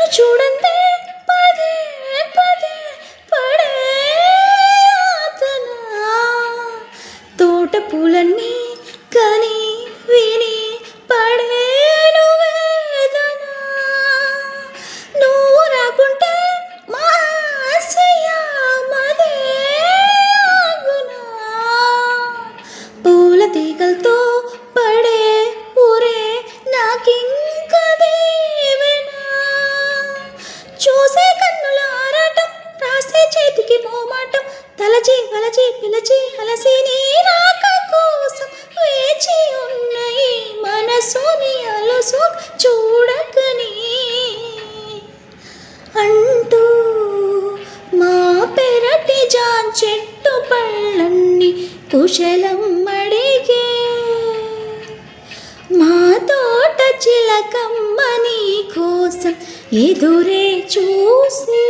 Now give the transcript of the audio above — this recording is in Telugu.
చూడండి పదే పదే పడే ఆతనా తోట పూలన్నీ కని విని పడేను వేదన నువ్వు రాకుంటే మా ఆశయ మదే ఆగునా పూల తీగలతో పడే ఊరే నాకింక దేవెనా చూసే కన్నుల ఆరాటం రాసే చేతికి మోమాటం తలచి వలచి పిలచి అలసి నీ రాక కోసం వేచి ఉన్న ఈ మనసుని అలసు చూడకని అంటూ మా పెరటి జాన్ చెట్టు పళ్ళన్ని కుశలం అడిగే మా తోట చిలకమ్మ నీ కోసం ఎదురే చూసి